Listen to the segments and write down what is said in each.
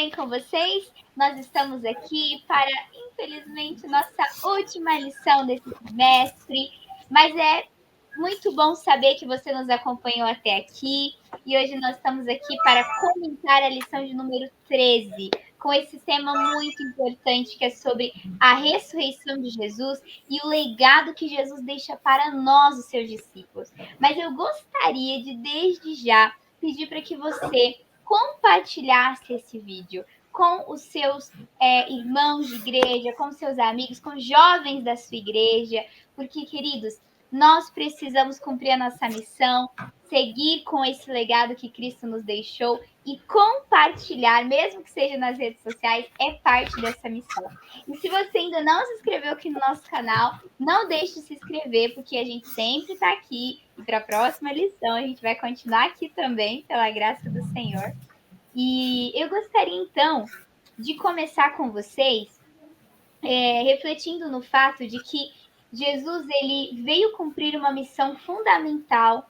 bem com vocês? Nós estamos aqui para, infelizmente, nossa última lição desse semestre, mas é muito bom saber que você nos acompanhou até aqui e hoje nós estamos aqui para comentar a lição de número 13, com esse tema muito importante que é sobre a ressurreição de Jesus e o legado que Jesus deixa para nós, os seus discípulos. Mas eu gostaria de, desde já, pedir para que você compartilhasse esse vídeo com os seus irmãos de igreja, com seus amigos, com jovens da sua igreja, porque, queridos, nós precisamos cumprir a nossa missão, seguir com esse legado que Cristo nos deixou e compartilhar, mesmo que seja nas redes sociais, é parte dessa missão. E se você ainda não se inscreveu aqui no nosso canal, não deixe de se inscrever, porque a gente sempre está aqui. E para a próxima lição, a gente vai continuar aqui também, pela graça do Senhor. E eu gostaria, então, de começar com vocês refletindo no fato de que Jesus ele veio cumprir uma missão fundamental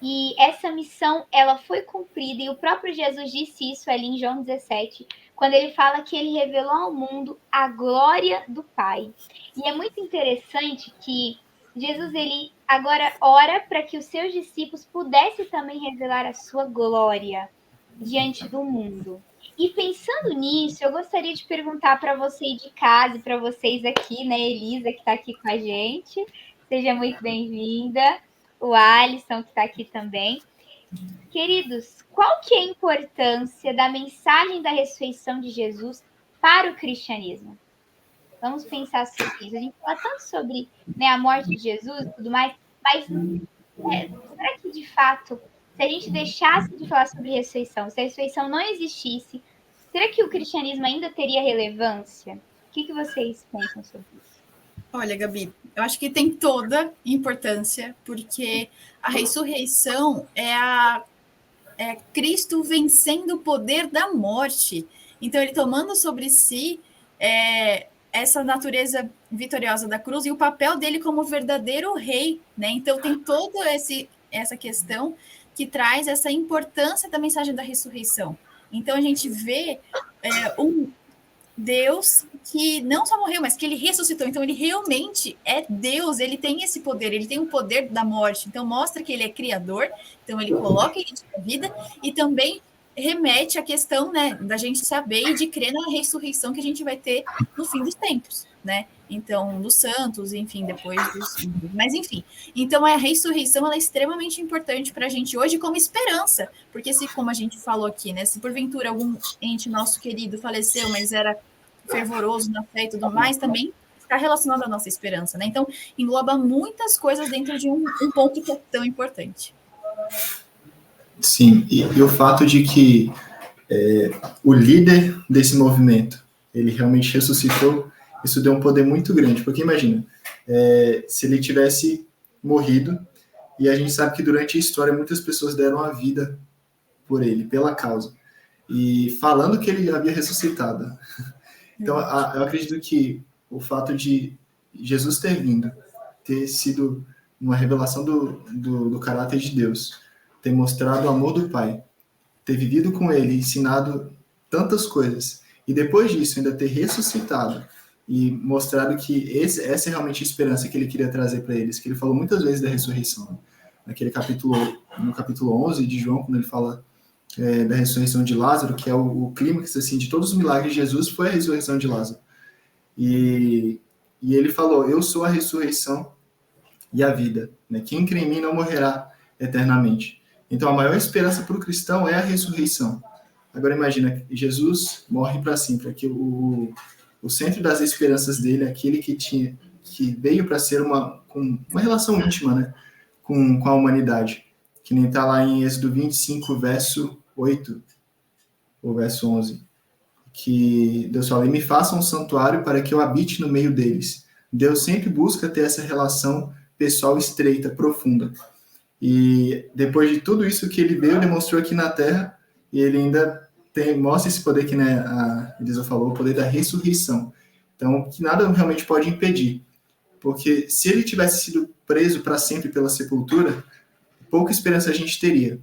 e essa missão ela foi cumprida e o próprio Jesus disse isso ali em João 17, quando ele fala que ele revelou ao mundo a glória do Pai. E é muito interessante que Jesus ele agora ora para que os seus discípulos pudessem também revelar a sua glória diante do mundo. E pensando nisso, eu gostaria de perguntar para você de casa e para vocês aqui, né, Elisa, que está aqui com a gente. Seja muito bem-vinda. O Alisson, que está aqui também. Queridos, qual que é a importância da mensagem da ressurreição de Jesus para o cristianismo? Vamos pensar sobre isso. A gente fala tanto sobre, né, a morte de Jesus e tudo mais, mas será que, de fato, se a gente deixasse de falar sobre ressurreição, se a ressurreição não existisse, será que o cristianismo ainda teria relevância? O que vocês pensam sobre isso? Olha, Gabi, eu acho que tem toda importância, porque a ressurreição é Cristo vencendo o poder da morte. Então, ele tomando sobre si essa natureza vitoriosa da cruz e o papel dele como verdadeiro rei, né? Então, tem toda essa questão que traz essa importância da mensagem da ressurreição. Então, a gente vê um Deus que não só morreu, mas que ele ressuscitou. Então, ele realmente é Deus, ele tem esse poder, ele tem o poder da morte. Então, mostra que ele é criador, então ele coloca ele na vida e também remete à questão, né, da gente saber e de crer na ressurreição que a gente vai ter no fim dos tempos, né? Então, dos santos, enfim, depois dos... Mas, enfim. Então, a ressurreição ela é extremamente importante para a gente hoje como esperança. Porque se, como a gente falou aqui, né? Se porventura algum ente nosso querido faleceu, mas era fervoroso na fé e tudo mais, também está relacionado à nossa esperança, né? Então, engloba muitas coisas dentro de um ponto que é tão importante. Sim, e o fato de que o líder desse movimento, ele realmente ressuscitou, isso deu um poder muito grande, porque imagina, se ele tivesse morrido, e a gente sabe que durante a história muitas pessoas deram a vida por ele, pela causa, e falando que ele havia ressuscitado. Então, eu acredito que o fato de Jesus ter vindo, ter sido uma revelação do caráter de Deus, ter mostrado o amor do Pai, ter vivido com ele, ensinado tantas coisas, e depois disso ainda ter ressuscitado e mostrado que essa é realmente a esperança que ele queria trazer para eles, que ele falou muitas vezes da ressurreição. No capítulo 11 de João, quando ele fala da ressurreição de Lázaro, que é o clímax assim, de todos os milagres de Jesus, foi a ressurreição de Lázaro. E ele falou, eu sou a ressurreição e a vida. Né? Quem crê em mim não morrerá eternamente. Então, a maior esperança para o cristão é a ressurreição. Agora, imagina, Jesus morre para sempre. Aqui, o centro das esperanças dele, aquele que veio para ser uma relação íntima, né? com a humanidade. Que nem está lá em Êxodo 25, verso 8, ou verso 11. Que Deus fala, e me faça um santuário para que eu habite no meio deles. Deus sempre busca ter essa relação pessoal estreita, profunda. E depois de tudo isso que ele veio, demonstrou aqui na Terra, e ele ainda mostra esse poder que, né, a Elisa falou, o poder da ressurreição. Então, que nada realmente pode impedir. Porque se ele tivesse sido preso para sempre pela sepultura, pouca esperança a gente teria.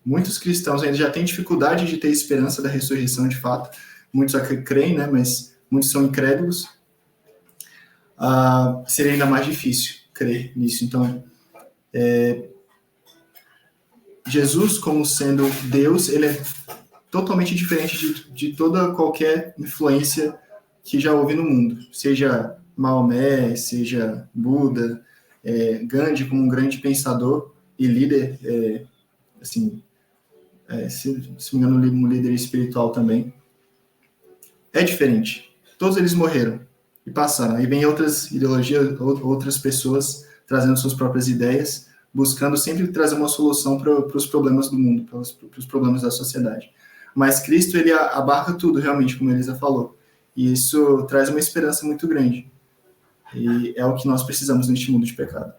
Muitos cristãos ainda já têm dificuldade de ter esperança da ressurreição de fato. Muitos creem, né, mas muitos são incrédulos. Seria ainda mais difícil crer nisso. Então, Jesus, como sendo Deus, ele é totalmente diferente de toda qualquer influência que já houve no mundo. Seja Maomé, seja Buda, Gandhi como um grande pensador e líder, assim, se me engano, um líder espiritual também. É diferente. Todos eles morreram e passaram. Aí vem outras ideologias, outras pessoas trazendo suas próprias ideias, buscando sempre trazer uma solução para os problemas do mundo, para os problemas da sociedade. Mas Cristo, ele abarca tudo, realmente, como a Elisa falou. E isso traz uma esperança muito grande. E é o que nós precisamos neste mundo de pecado.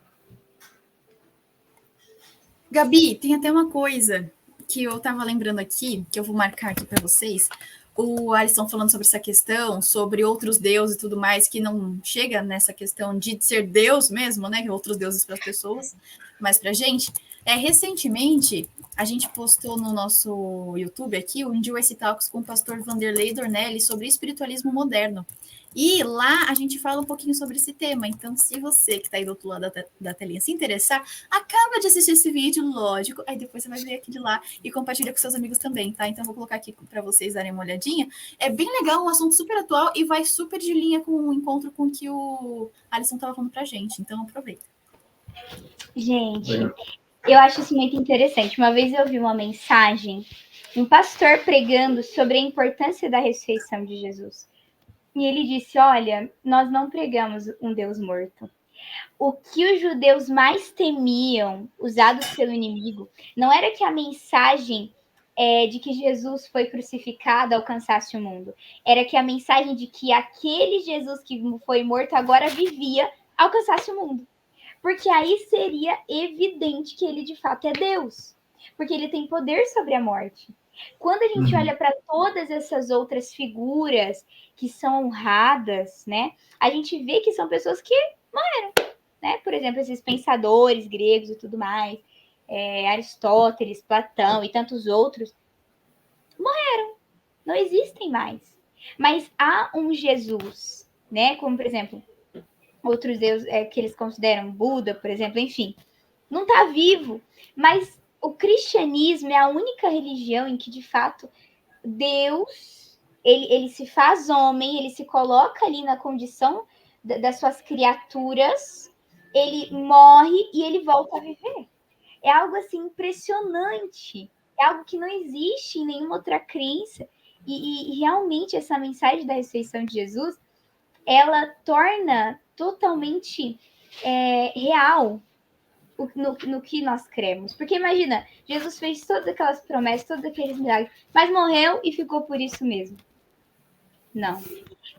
Gabi, tem até uma coisa que eu estava lembrando aqui, que eu vou marcar aqui para vocês. O Alisson falando sobre essa questão, sobre outros deuses e tudo mais, que não chega nessa questão de ser Deus mesmo, né? Outros deuses para as pessoas, mas para a gente. Recentemente, a gente postou no nosso YouTube aqui o Enjoy Talks com o pastor Vanderlei Dornelli sobre espiritualismo moderno. E lá a gente fala um pouquinho sobre esse tema. Então, se você que está aí do outro lado da telinha se interessar, acaba de assistir esse vídeo, lógico. Aí depois você vai ver aqui de lá e compartilha com seus amigos também, tá? Então, vou colocar aqui para vocês darem uma olhadinha. É bem legal, um assunto super atual e vai super de linha com o encontro com que o Alisson estava falando pra gente. Então, aproveita. Gente, eu acho isso muito interessante. Uma vez eu vi uma mensagem de um pastor pregando sobre a importância da ressurreição de Jesus. E ele disse, olha, nós não pregamos um Deus morto. O que os judeus mais temiam, usados pelo inimigo, não era que a mensagem de que Jesus foi crucificado alcançasse o mundo. Era que a mensagem de que aquele Jesus que foi morto agora vivia alcançasse o mundo. Porque aí seria evidente que ele de fato é Deus. Porque ele tem poder sobre a morte. Quando a gente olha para todas essas outras figuras que são honradas, né? A gente vê que são pessoas que morreram, né? Por exemplo, esses pensadores gregos e tudo mais, Aristóteles, Platão e tantos outros, morreram, não existem mais. Mas há um Jesus, né? Como, por exemplo, outros deuses que eles consideram Buda, por exemplo, enfim, não está vivo, mas o cristianismo é a única religião em que, de fato, Deus, ele se faz homem, ele se coloca ali na condição das suas criaturas, ele morre e ele volta a viver. É algo assim impressionante, é algo que não existe em nenhuma outra crença. E realmente essa mensagem da ressurreição de Jesus, ela torna totalmente real no que nós cremos. Porque imagina, Jesus fez todas aquelas promessas, todos aqueles milagres, mas morreu e ficou por isso mesmo. Não.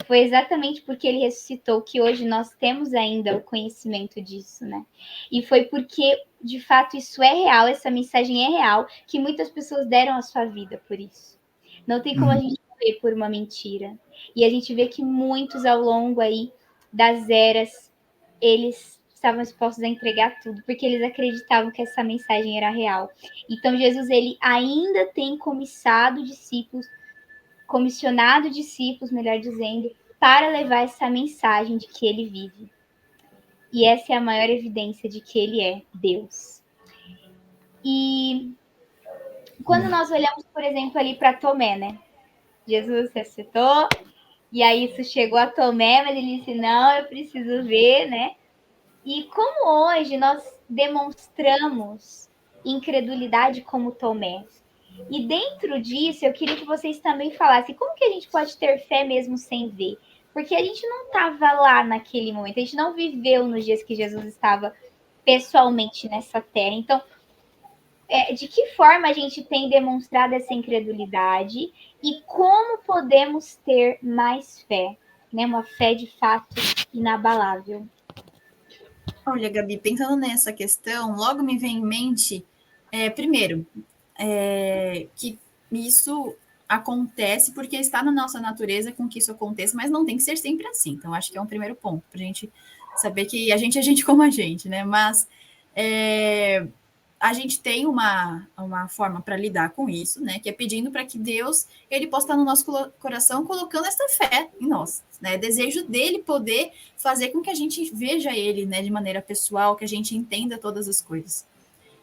Foi exatamente porque ele ressuscitou que hoje nós temos ainda o conhecimento disso, né? E foi porque, de fato, isso é real, essa mensagem é real, que muitas pessoas deram a sua vida por isso. Não tem como a gente morrer por uma mentira. E a gente vê que muitos ao longo aí das eras, eles estavam dispostos a entregar tudo, porque eles acreditavam que essa mensagem era real. Então, Jesus, ele ainda tem comissionado discípulos, melhor dizendo, para levar essa mensagem de que ele vive. E essa é a maior evidência de que ele é Deus. E quando nós olhamos, por exemplo, ali para Tomé, né? Jesus ressuscitou, e aí isso chegou a Tomé, mas ele disse, não, eu preciso ver, né? E como hoje nós demonstramos incredulidade como Tomé. E dentro disso, eu queria que vocês também falassem como que a gente pode ter fé mesmo sem ver? Porque a gente não estava lá naquele momento, a gente não viveu nos dias que Jesus estava pessoalmente nessa terra. Então, de que forma a gente tem demonstrado essa incredulidade e como podemos ter mais fé, né? Uma fé de fato inabalável. Olha, Gabi, pensando nessa questão, logo me vem em mente, primeiro, que isso acontece porque está na nossa natureza com que isso aconteça, mas não tem que ser sempre assim. Então, acho que é um primeiro ponto, para a gente saber que a gente é gente como a gente, né? Mas a gente tem uma forma para lidar com isso, né? Que é pedindo para que Deus ele possa estar no nosso coração, colocando essa fé em nós, né? Desejo dele poder fazer com que a gente veja ele, né? De maneira pessoal, que a gente entenda todas as coisas.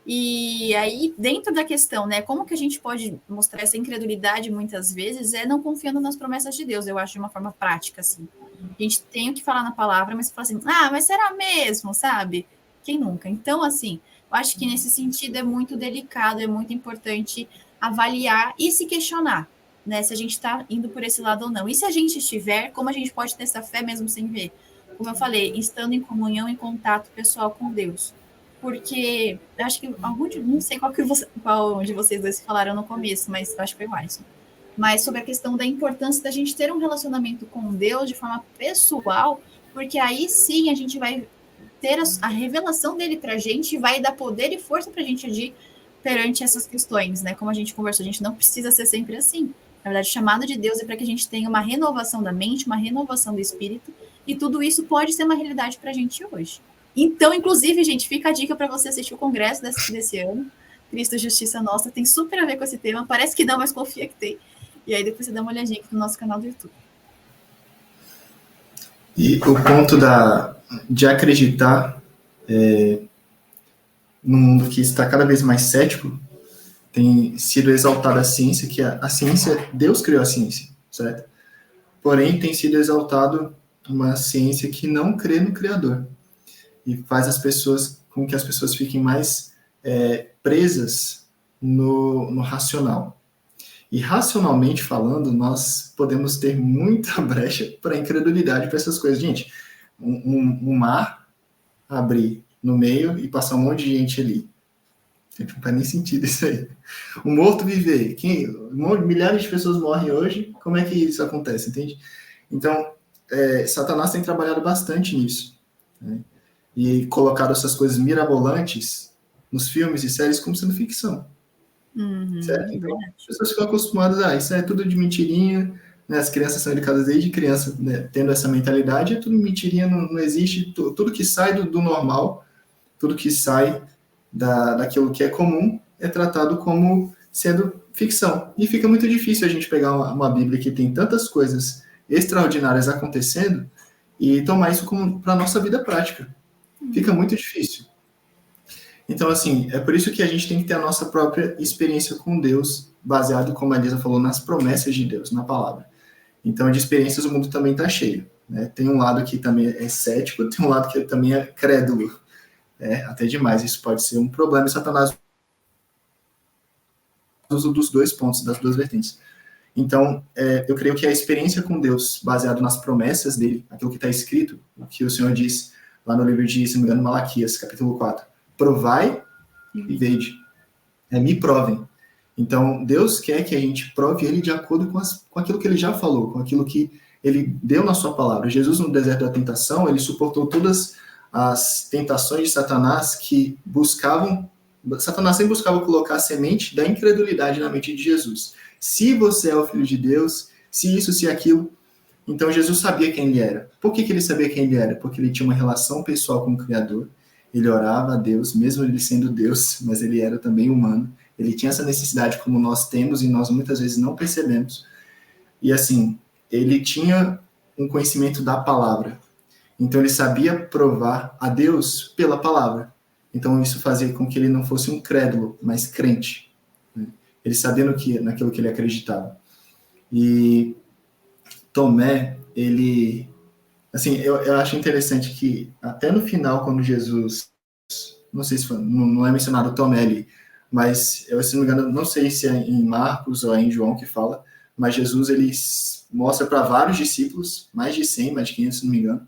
E aí, dentro da questão, né? Como que a gente pode mostrar essa incredulidade muitas vezes é não confiando nas promessas de Deus, eu acho, de uma forma prática, assim. A gente tem o que falar na palavra, mas fala assim, mas será mesmo, sabe? Quem nunca? Então, assim, eu acho que nesse sentido é muito delicado, é muito importante avaliar e se questionar, né? Se a gente está indo por esse lado ou não. E se a gente estiver, como a gente pode ter essa fé mesmo sem ver? Como eu falei, estando em comunhão, em contato pessoal com Deus. Porque eu acho que não sei qual de vocês dois falaram no começo, mas eu acho que foi o Alisson. Mas sobre a questão da importância da gente ter um relacionamento com Deus de forma pessoal, porque aí sim a gente vai ter a revelação dele para a gente, vai dar poder e força para a gente agir perante essas questões, né? Como a gente conversou, a gente não precisa ser sempre assim. Na verdade, o chamado de Deus é para que a gente tenha uma renovação da mente, uma renovação do espírito, e tudo isso pode ser uma realidade para a gente hoje. Então, inclusive, gente, fica a dica para você assistir o congresso desse ano, Cristo Justiça Nossa, tem super a ver com esse tema, parece que não, mas confia que tem. E aí depois você dá uma olhadinha aqui no nosso canal do YouTube. E o ponto de acreditar num mundo que está cada vez mais cético, tem sido exaltada a ciência, que a ciência, Deus criou a ciência, certo? Porém, tem sido exaltado uma ciência que não crê no Criador e faz com que as pessoas fiquem mais presas no racional. E racionalmente falando, nós podemos ter muita brecha para incredulidade para essas coisas. Gente, um mar abrir no meio e passar um monte de gente ali. Não faz nem sentido isso aí. O morto viver. Milhares de pessoas morrem hoje. Como é que isso acontece, entende? Então, Satanás tem trabalhado bastante nisso, né? E colocado essas coisas mirabolantes nos filmes e séries como sendo ficção. Certo? Então, as pessoas ficam acostumadas, isso é tudo de mentirinha, né? As crianças são educadas desde criança, né? Tendo essa mentalidade, é tudo mentirinha, não existe, tudo que sai do normal, tudo que sai daquilo que é comum, é tratado como sendo ficção. E fica muito difícil a gente pegar uma Bíblia que tem tantas coisas extraordinárias acontecendo e tomar isso para a nossa vida prática. Fica muito difícil. Então, assim, é por isso que a gente tem que ter a nossa própria experiência com Deus, baseado, como a Elisa falou, nas promessas de Deus, na palavra. Então, de experiências o mundo também está cheio, né? Tem um lado que também é cético, tem um lado que também é crédulo. Até demais, isso pode ser um problema, e Satanás usa dos dois pontos, das duas vertentes. Então, eu creio que a experiência com Deus, baseado nas promessas dele, aquilo que está escrito, o que o Senhor diz lá no livro de, se não me engano, Malaquias, capítulo 4, provai e vede. Me provem. Então, Deus quer que a gente prove ele de acordo com aquilo que ele já falou, com aquilo que ele deu na sua palavra. Jesus, no deserto da tentação, ele suportou todas as tentações de Satanás que Satanás sempre buscava colocar a semente da incredulidade na mente de Jesus. Se você é o Filho de Deus, se isso, se aquilo. Então, Jesus sabia quem ele era. Por que ele sabia quem ele era? Porque ele tinha uma relação pessoal com o Criador. Ele orava a Deus, mesmo ele sendo Deus, mas ele era também humano. Ele tinha essa necessidade como nós temos e nós muitas vezes não percebemos. E assim, ele tinha um conhecimento da palavra. Então ele sabia provar a Deus pela palavra. Então isso fazia com que ele não fosse um crédulo, mas crente. Ele sabia naquilo que ele acreditava. E Tomé, ele... Assim, eu acho interessante que até no final, quando Jesus... Não sei se foi, não é mencionado Tomé ali, mas eu, se não me engano, não sei se é em Marcos ou é em João que fala, mas Jesus, ele mostra para vários discípulos, mais de 100, mais de 500, se não me engano,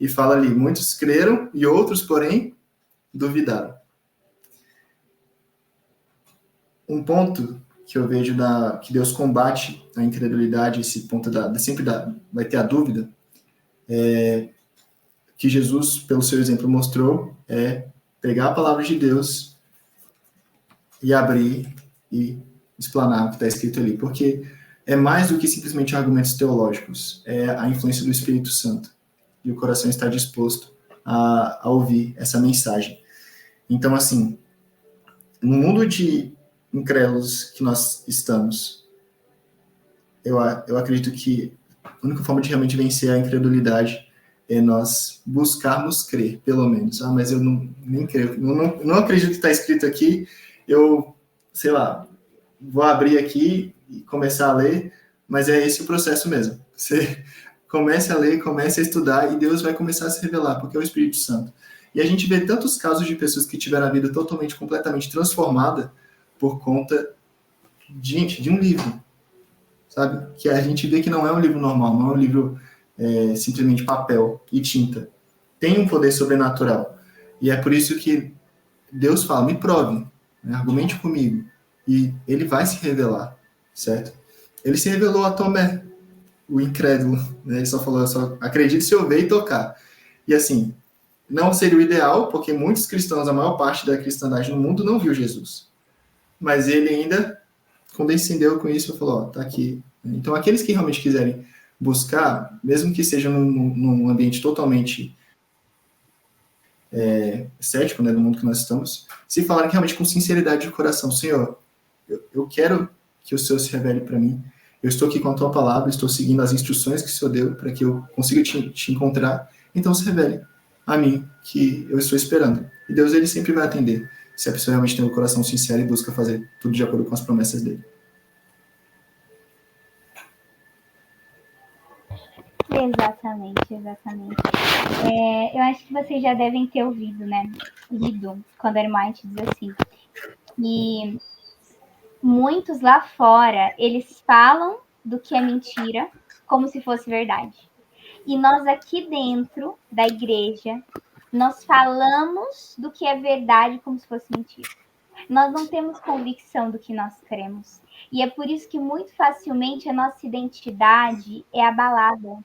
e fala ali, muitos creram e outros, porém, duvidaram. Um ponto que eu vejo que Deus combate a incredulidade, esse ponto vai ter a dúvida, que Jesus, pelo seu exemplo, mostrou, pegar a palavra de Deus e abrir e explanar o que está escrito ali, porque é mais do que simplesmente argumentos teológicos, é a influência do Espírito Santo, e o coração está disposto a ouvir essa mensagem. Então, assim, no mundo de incrédulos que nós estamos, eu acredito que a única forma de realmente vencer a incredulidade é nós buscarmos crer, pelo menos. Mas eu nem creio, não acredito que está escrito aqui, eu, sei lá, vou abrir aqui e começar a ler, mas é esse o processo mesmo. Você comece a ler, comece a estudar, e Deus vai começar a se revelar, porque é o Espírito Santo. E a gente vê tantos casos de pessoas que tiveram a vida totalmente, completamente transformada por conta, de um livro, sabe? Que a gente vê que não é um livro normal, não é um livro simplesmente papel e tinta. Tem um poder sobrenatural. E é por isso que Deus fala, me prove, né? Argumente comigo. E ele vai se revelar, certo? Ele se revelou a Tomé, o incrédulo, né? Ele só falou, só acredite se eu ver e tocar. E assim, não seria o ideal, porque muitos cristãos, a maior parte da cristandade no mundo não viu Jesus. Mas ele ainda condescendeu com isso e falou, tá aqui. Então, aqueles que realmente quiserem buscar, mesmo que seja num ambiente totalmente cético, né, do mundo que nós estamos, se falarem realmente com sinceridade de coração, Senhor, eu quero que o Senhor se revele para mim, eu estou aqui com a tua palavra, estou seguindo as instruções que o Senhor deu para que eu consiga te encontrar, então se revele a mim, que eu estou esperando. E Deus, ele sempre vai atender, se a pessoa realmente tem um coração sincero e busca fazer tudo de acordo com as promessas dele. Exatamente. Eu acho que vocês já devem ter ouvido, né? Lido, quando a irmã diz assim. E muitos lá fora, eles falam do que é mentira como se fosse verdade. E nós aqui dentro da igreja, nós falamos do que é verdade como se fosse mentira. Nós não temos convicção do que nós cremos. E é por isso que muito facilmente a nossa identidade é abalada.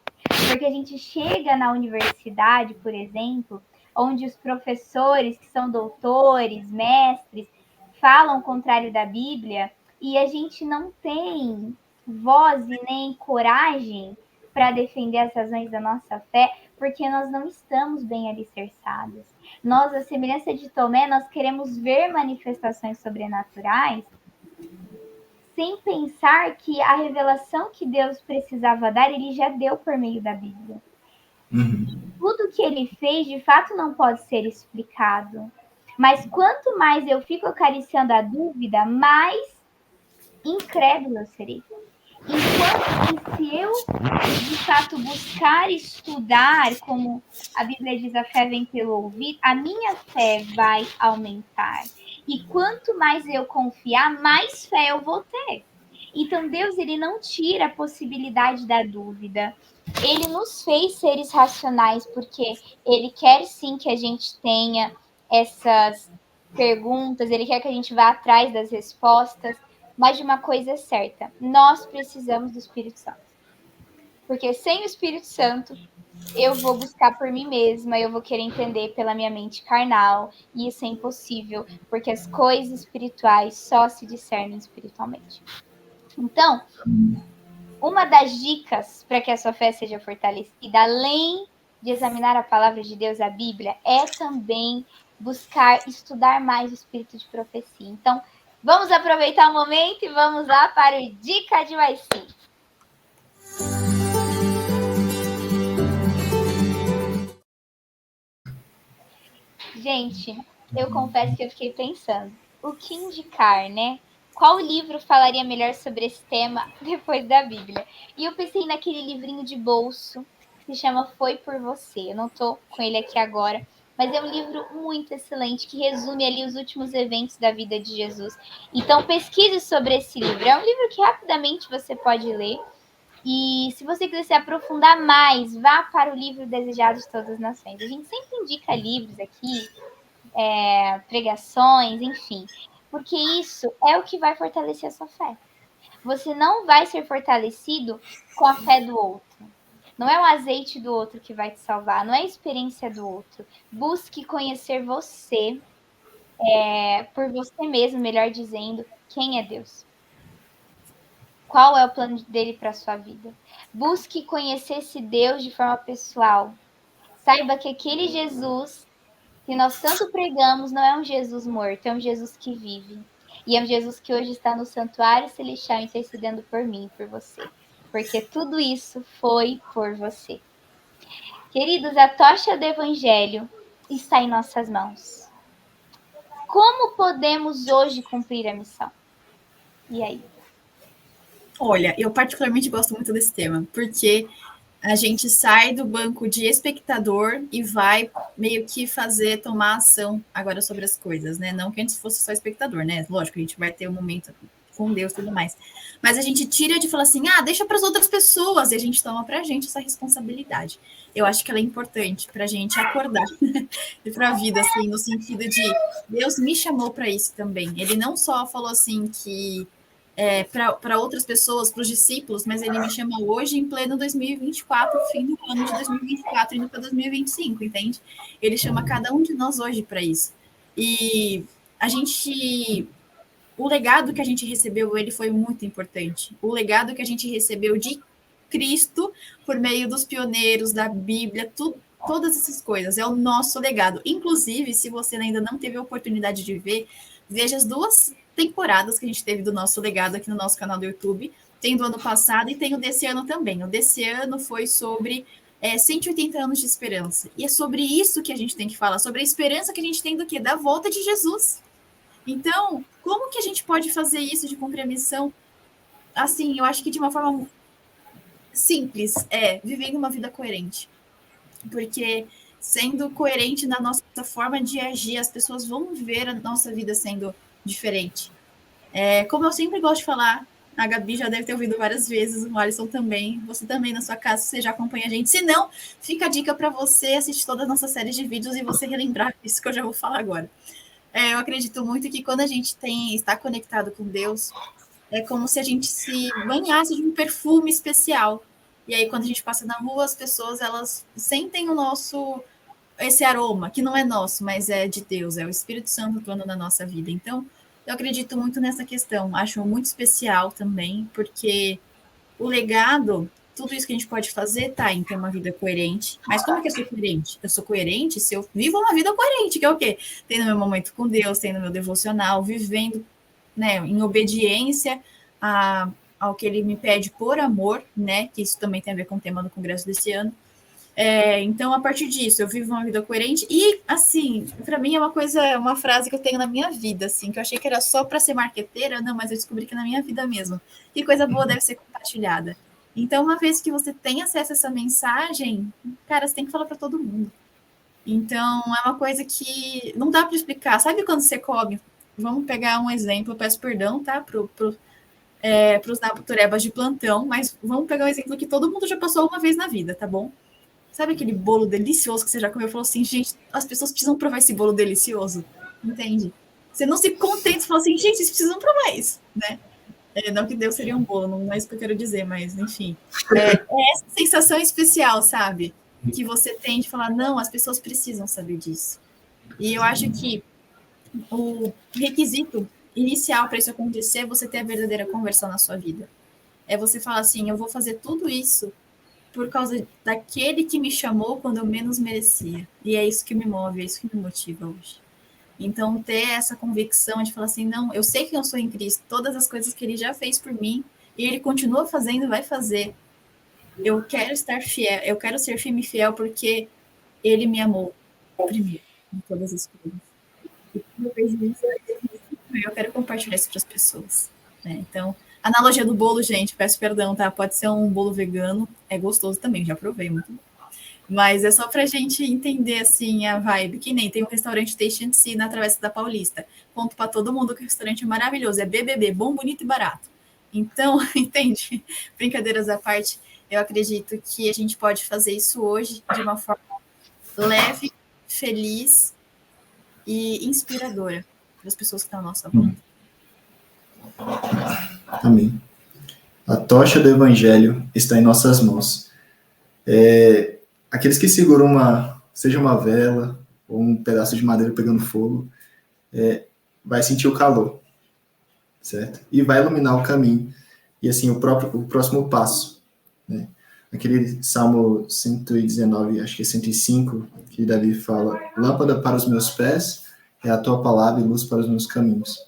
Porque a gente chega na universidade, por exemplo, onde os professores, que são doutores, mestres, falam o contrário da Bíblia, e a gente não tem voz e nem coragem para defender as razões da nossa fé, porque nós não estamos bem alicerçados. Nós, a semelhança de Tomé, nós queremos ver manifestações sobrenaturais sem pensar que a revelação que Deus precisava dar, ele já deu por meio da Bíblia. Tudo que ele fez, de fato, não pode ser explicado. Mas quanto mais eu fico acariciando a dúvida, mais incrédulo eu serei. Enquanto que se eu, de fato, buscar estudar, como a Bíblia diz, a fé vem pelo ouvir, a minha fé vai aumentar. E quanto mais eu confiar, mais fé eu vou ter. Então, Deus, ele não tira a possibilidade da dúvida. Ele nos fez seres racionais, porque ele quer sim que a gente tenha essas perguntas, ele quer que a gente vá atrás das respostas, mas de uma coisa é certa, nós precisamos do Espírito Santo. Porque sem o Espírito Santo, eu vou buscar por mim mesma, eu vou querer entender pela minha mente carnal, e isso é impossível, porque as coisas espirituais só se discernem espiritualmente. Então, uma das dicas para que a sua fé seja fortalecida, além de examinar a palavra de Deus, a Bíblia, é também buscar estudar mais o espírito de profecia. Então, vamos aproveitar o momento e vamos lá para o Dica de YC. Gente, eu confesso que eu fiquei pensando, o que indicar, né? Qual livro falaria melhor sobre esse tema depois da Bíblia? E eu pensei naquele livrinho de bolso que se chama Foi por Você. Eu não tô com ele aqui agora, mas é um livro muito excelente que resume ali os últimos eventos da vida de Jesus. Então pesquise sobre esse livro. É um livro que rapidamente você pode ler. E se você quiser se aprofundar mais, vá para o livro Desejado de Todas as Nações. A gente sempre indica livros aqui, pregações, enfim. Porque isso é o que vai fortalecer a sua fé. Você não vai ser fortalecido com a fé do outro. Não é o azeite do outro que vai te salvar, não é a experiência do outro. Busque conhecer você, por você mesmo, melhor dizendo, quem é Deus. Qual é o plano dele para a sua vida? Busque conhecer esse Deus de forma pessoal. Saiba que aquele Jesus que nós tanto pregamos não é um Jesus morto, é um Jesus que vive. E é um Jesus que hoje está no santuário celestial intercedendo por mim e por você. Porque tudo isso foi por você. Queridos, a tocha do Evangelho está em nossas mãos. Como podemos hoje cumprir a missão? E aí? Olha, eu particularmente gosto muito desse tema, porque a gente sai do banco de espectador e vai meio que tomar ação agora sobre as coisas, né? Não que antes fosse só espectador, né? Lógico, a gente vai ter um momento com Deus e tudo mais. Mas a gente tira de falar assim, deixa para as outras pessoas, e a gente toma para a gente essa responsabilidade. Eu acho que ela é importante para a gente acordar e para a vida, assim, no sentido de Deus me chamou para isso também. Ele não só falou assim que para outras pessoas, para os discípulos, mas ele me chama hoje em pleno 2024, fim do ano de 2024, indo para 2025, entende? Ele chama cada um de nós hoje para isso. E o legado que a gente recebeu, ele foi muito importante. O legado que a gente recebeu de Cristo, por meio dos pioneiros, da Bíblia, todas essas coisas, é o nosso legado. Inclusive, se você ainda não teve a oportunidade de ver, veja as 2 temporadas que a gente teve do nosso legado aqui no nosso canal do YouTube. Tem do ano passado e tem o desse ano também. O desse ano foi sobre 180 anos de esperança. E é sobre isso que a gente tem que falar, sobre a esperança que a gente tem do quê? Da volta de Jesus. Então, como que a gente pode fazer isso de cumprir a missão? Assim, eu acho que de uma forma simples, vivendo uma vida coerente. Porque sendo coerente na nossa forma de agir, as pessoas vão ver a nossa vida sendo diferente. Como eu sempre gosto de falar, a Gabi já deve ter ouvido várias vezes, o Alisson também, você também na sua casa, você já acompanha a gente. Se não, fica a dica para você assistir toda a nossa série de vídeos e você relembrar isso que eu já vou falar agora. Eu acredito muito que quando a gente está conectado com Deus, é como se a gente se banhasse de um perfume especial. E aí, quando a gente passa na rua, as pessoas, elas sentem esse aroma, que não é nosso, mas é de Deus, é o Espírito Santo atuando na nossa vida. Então, eu acredito muito nessa questão, acho muito especial também, porque o legado, tudo isso que a gente pode fazer tá em ter uma vida coerente. Mas como que eu sou coerente? Eu sou coerente se eu vivo uma vida coerente, que é o quê? Tendo meu momento com Deus, tendo meu devocional, vivendo, né, em obediência ao que ele me pede por amor, né? Que isso também tem a ver com o tema do congresso desse ano. Então, a partir disso, eu vivo uma vida coerente e, assim, para mim é uma frase que eu tenho na minha vida, assim, que eu achei que era só para ser marqueteira, não, mas eu descobri que é na minha vida mesmo. Que coisa boa deve ser compartilhada. Então, uma vez que você tem acesso a essa mensagem, cara, você tem que falar para todo mundo. Então, é uma coisa que não dá para explicar. Sabe quando você come? Vamos pegar um exemplo, eu peço perdão, tá? Para os naturebas de plantão, mas vamos pegar um exemplo que todo mundo já passou uma vez na vida, tá bom? Sabe aquele bolo delicioso que você já comeu? Falou assim, gente, as pessoas precisam provar esse bolo delicioso, entende? Você não se contenta e fala assim, gente, vocês precisam provar isso, né? Não que Deus seria um bolo, não é isso que eu quero dizer, mas enfim. Essa sensação especial, sabe? Que você tem de falar, não, as pessoas precisam saber disso. E eu acho que o requisito inicial para isso acontecer é você ter a verdadeira conversão na sua vida. É você falar assim, eu vou fazer tudo isso por causa daquele que me chamou quando eu menos merecia. E é isso que me move, é isso que me motiva hoje. Então, ter essa convicção de falar assim, não, eu sei que eu sou em Cristo, todas as coisas que ele já fez por mim, e ele continua fazendo, vai fazer. Eu quero estar fiel, eu quero ser firme e fiel porque ele me amou primeiro, em todas as coisas. E quando eu vejo isso, eu quero compartilhar isso para as pessoas. Né? Então, analogia do bolo, gente, peço perdão, tá? Pode ser um bolo vegano, é gostoso também, já provei, muito bom. Mas é só pra gente entender, assim, a vibe, que nem tem um restaurante Taste and See na Travessa da Paulista. Conto para todo mundo que o restaurante é maravilhoso, é BBB, bom, bonito e barato. Então, entende? Brincadeiras à parte, eu acredito que a gente pode fazer isso hoje de uma forma leve, feliz e inspiradora para as pessoas que estão à nossa volta. Amém. A tocha do Evangelho está em nossas mãos. Aqueles que seguram seja uma vela ou um pedaço de madeira pegando fogo, vai sentir o calor, certo? E vai iluminar o caminho. E assim, o próximo passo. Né? aquele Salmo 119, acho que é 105, que Davi fala: lâmpada para os meus pés é a tua palavra e luz para os meus caminhos.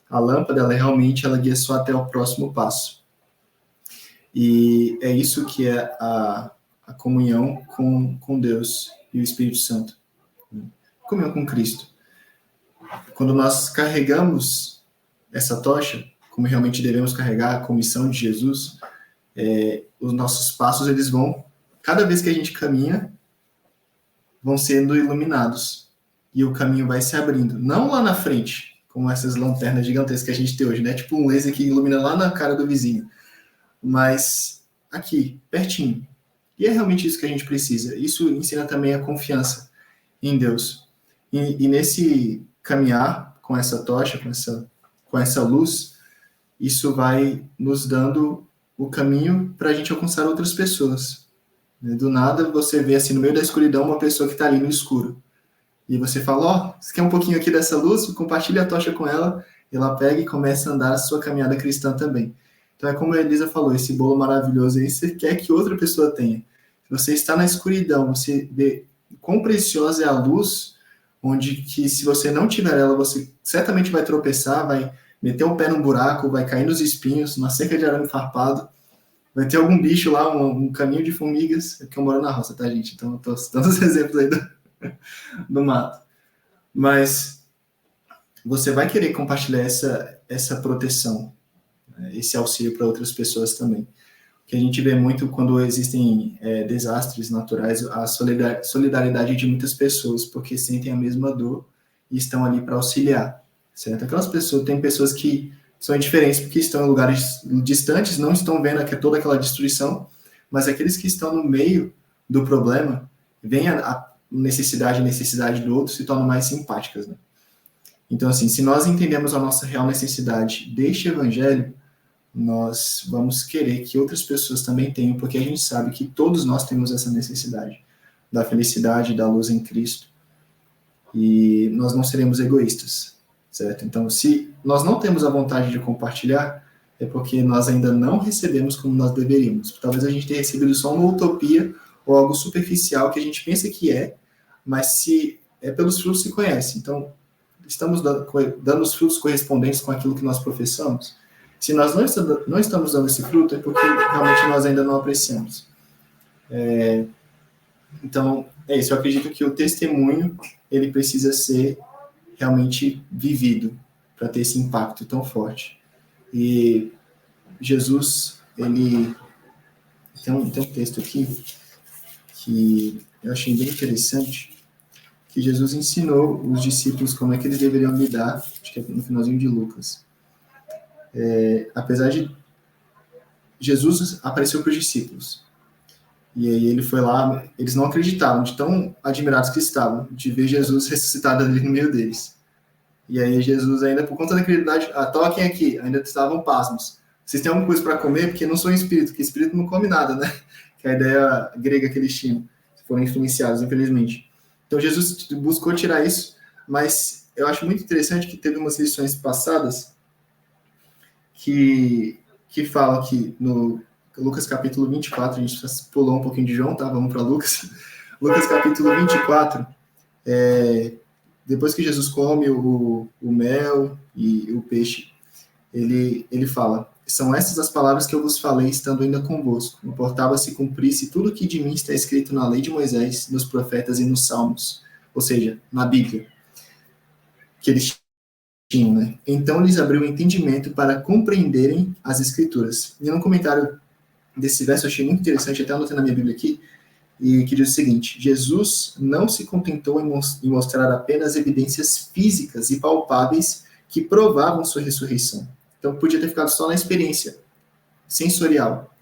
A lâmpada, ela guia só até o próximo passo. E é isso que é a comunhão com Deus e o Espírito Santo. Comunhão com Cristo. Quando nós carregamos essa tocha, como realmente devemos carregar a comissão de Jesus, os nossos passos, eles vão, cada vez que a gente caminha, vão sendo iluminados. E o caminho vai se abrindo. Não lá na frente, como essas lanternas gigantescas que a gente tem hoje, né? Tipo um laser que ilumina lá na cara do vizinho. Mas aqui, pertinho. E é realmente isso que a gente precisa. Isso ensina também a confiança em Deus. E nesse caminhar com essa tocha, com essa luz, isso vai nos dando o caminho para a gente alcançar outras pessoas. Do nada, você vê assim, no meio da escuridão, uma pessoa que está ali no escuro. E você fala, você quer um pouquinho aqui dessa luz? Compartilha a tocha com ela. Ela pega e começa a andar a sua caminhada cristã também. Então é como a Elisa falou, esse bolo maravilhoso aí, você quer que outra pessoa tenha. Se você está na escuridão, você vê quão preciosa é a luz, onde que se você não tiver ela, você certamente vai tropeçar, vai meter o pé num buraco, vai cair nos espinhos, na cerca de arame farpado, vai ter algum bicho lá, um caminho de formigas, é que eu moro na roça, tá, gente? Então eu tô citando os exemplos aí do mato. Mas você vai querer compartilhar essa proteção, esse auxílio para outras pessoas também. O que a gente vê muito quando existem desastres naturais, a solidariedade de muitas pessoas, porque sentem a mesma dor e estão ali para auxiliar, certo? Tem pessoas que são indiferentes porque estão em lugares distantes, não estão vendo toda aquela destruição, mas aqueles que estão no meio do problema, veem a necessidade do outro, se tornam mais simpáticas, né? Então, assim, se nós entendemos a nossa real necessidade deste evangelho, nós vamos querer que outras pessoas também tenham, porque a gente sabe que todos nós temos essa necessidade da felicidade, da luz em Cristo, e nós não seremos egoístas, certo? Então, se nós não temos a vontade de compartilhar, é porque nós ainda não recebemos como nós deveríamos. Talvez a gente tenha recebido só uma utopia ou algo superficial que a gente pensa que mas se pelos frutos se conhece. Então, estamos dando os frutos correspondentes com aquilo que nós professamos. Se nós não estamos dando esse fruto, é porque realmente nós ainda não apreciamos. Então, é isso. Eu acredito que o testemunho, ele precisa ser realmente vivido para ter esse impacto tão forte. E Jesus, ele tem um texto aqui que eu achei bem interessante, que Jesus ensinou os discípulos como é que eles deveriam lidar, acho que é no finalzinho de Lucas. Apesar de Jesus apareceu para os discípulos, e aí ele foi lá, eles não acreditavam, de tão admirados que estavam, de ver Jesus ressuscitado ali no meio deles. E aí Jesus, ainda por conta da credibilidade, toquem aqui, ainda estavam pasmos. Vocês têm alguma coisa para comer? Porque não sou espírito, porque espírito não come nada, né? Que é a ideia grega que eles tinham, foram influenciados, infelizmente. Então Jesus buscou tirar isso, mas eu acho muito interessante que teve umas lições passadas que falam que no Lucas capítulo 24, a gente pulou um pouquinho de João, tá? Vamos para Lucas. Lucas capítulo 24, depois que Jesus come o mel e o peixe, ele fala: são essas as palavras que eu vos falei estando ainda convosco. Importava se cumprisse tudo o que de mim está escrito na lei de Moisés, nos profetas e nos salmos, ou seja, na Bíblia, que eles tinham, né? Então lhes abriu o entendimento para compreenderem as Escrituras. E no comentário desse verso eu achei muito interessante, até anotei na minha Bíblia aqui, e que diz o seguinte: Jesus não se contentou em mostrar apenas evidências físicas e palpáveis que provavam sua ressurreição. Então podia ter ficado só na experiência sensorial,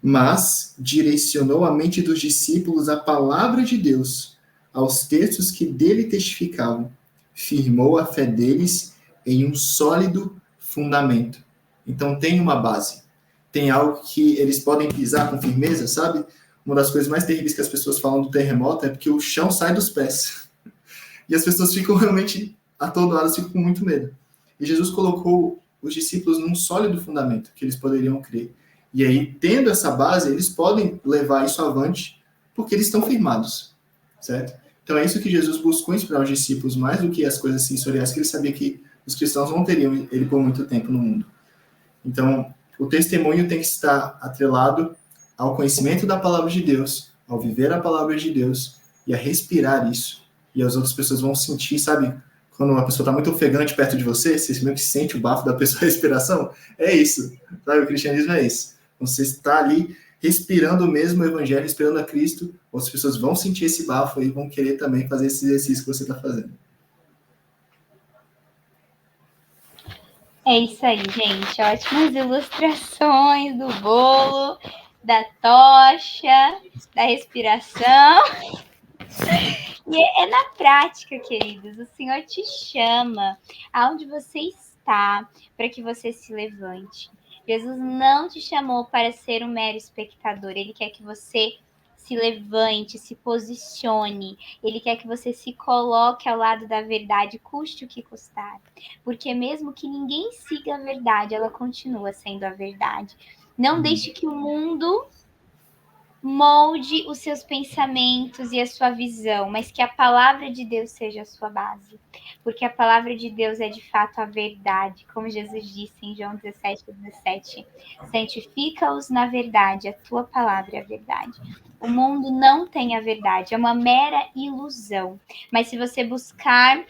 mas direcionou a mente dos discípulos à palavra de Deus, aos textos que dele testificavam, firmou a fé deles em um sólido fundamento. Então tem uma base, tem algo que eles podem pisar com firmeza, sabe? Uma das coisas mais terríveis que as pessoas falam do terremoto é porque o chão sai dos pés. E as pessoas ficam realmente atordoadas, ficam com muito medo. E Jesus colocou os discípulos num sólido fundamento, que eles poderiam crer. E aí, tendo essa base, eles podem levar isso avante porque eles estão firmados, certo? Então é isso que Jesus buscou inspirar os discípulos, mais do que as coisas sensoriais, que ele sabia que os cristãos não teriam ele por muito tempo no mundo. Então, o testemunho tem que estar atrelado ao conhecimento da palavra de Deus, ao viver a palavra de Deus e a respirar isso. E as outras pessoas vão sentir, sabe? Quando uma pessoa está muito ofegante perto de você, você meio que sente o bafo da pessoa, a respiração. É isso, sabe? O cristianismo é isso. Você está ali respirando mesmo o evangelho, respirando a Cristo, outras pessoas vão sentir esse bafo e vão querer também fazer esse exercício que você está fazendo. É isso aí, gente. Ótimas ilustrações do bolo, da tocha, da respiração. E é na prática, queridos. O Senhor te chama aonde você está para que você se levante. Jesus não te chamou para ser um mero espectador. Ele quer que você se levante, se posicione. Ele quer que você se coloque ao lado da verdade, custe o que custar. Porque mesmo que ninguém siga a verdade, ela continua sendo a verdade. Não deixe que o mundo molde os seus pensamentos e a sua visão, mas que a palavra de Deus seja a sua base. Porque a palavra de Deus é de fato a verdade, como Jesus disse em João 17:17. Santifica-os na verdade, a tua palavra é a verdade. O mundo não tem a verdade, é uma mera ilusão. Mas se você buscar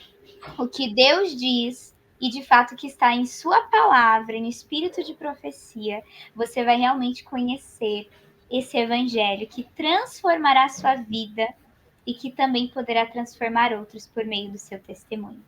o que Deus diz e de fato que está em sua palavra, no espírito de profecia, você vai realmente conhecer esse evangelho que transformará a sua vida e que também poderá transformar outros por meio do seu testemunho.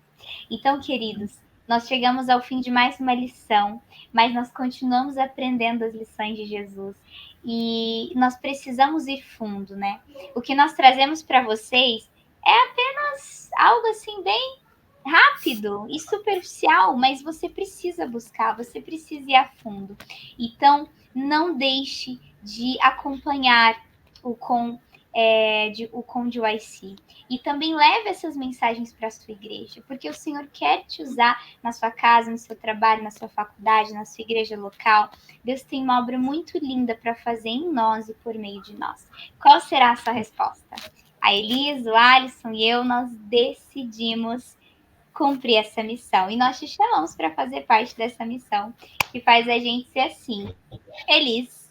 Então, queridos, nós chegamos ao fim de mais uma lição, mas nós continuamos aprendendo as lições de Jesus e nós precisamos ir fundo, né? O que nós trazemos para vocês é apenas algo assim bem rápido e superficial, mas você precisa buscar, você precisa ir a fundo. Então, não deixe de acompanhar o Conde YC. E também leve essas mensagens para a sua igreja, porque o Senhor quer te usar na sua casa, no seu trabalho, na sua faculdade, na sua igreja local. Deus tem uma obra muito linda para fazer em nós e por meio de nós. Qual será a sua resposta? A Elisa, o Alisson e eu, nós decidimos cumprir essa missão. E nós te chamamos para fazer parte dessa missão, que faz a gente ser assim, feliz.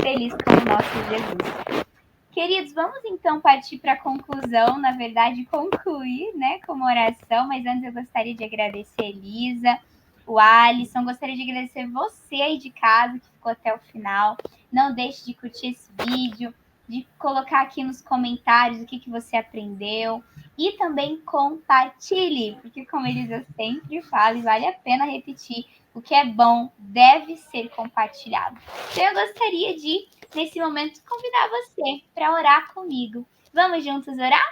Feliz com o nosso Jesus. Queridos, vamos então partir para a conclusão, na verdade, concluir, né, com uma oração, mas antes eu gostaria de agradecer a Elisa, o Alisson, gostaria de agradecer você aí de casa que ficou até o final. Não deixe de curtir esse vídeo, de colocar aqui nos comentários o que você aprendeu e também compartilhe, porque como a Elisa sempre fala e vale a pena repetir, o que é bom deve ser compartilhado. Então eu gostaria de, nesse momento, convidar você para orar comigo. Vamos juntos orar?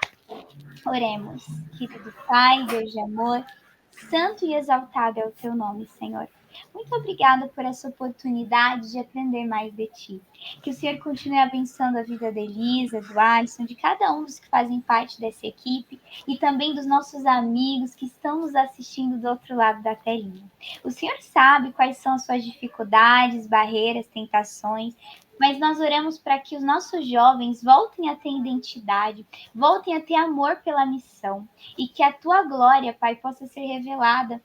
Oremos. Querido Pai, Deus de amor, santo e exaltado é o teu nome, Senhor. Muito obrigada por essa oportunidade de aprender mais de ti. Que o Senhor continue abençoando a vida da Elisa, do Alisson, de cada um dos que fazem parte dessa equipe e também dos nossos amigos que estão nos assistindo do outro lado da telinha. O Senhor sabe quais são as suas dificuldades, barreiras, tentações, mas nós oramos para que os nossos jovens voltem a ter identidade, voltem a ter amor pela missão e que a tua glória, Pai, possa ser revelada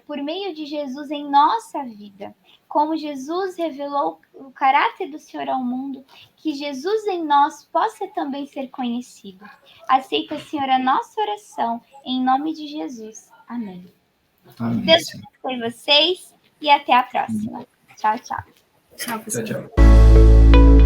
por meio de Jesus em nossa vida. Como Jesus revelou o caráter do Senhor ao mundo, que Jesus em nós possa também ser conhecido. Aceita, Senhor, a nossa oração, em nome de Jesus. Amém. Amém. Deus abençoe vocês e até a próxima. Tchau, tchau. Tchau, pessoal. Tchau, tchau.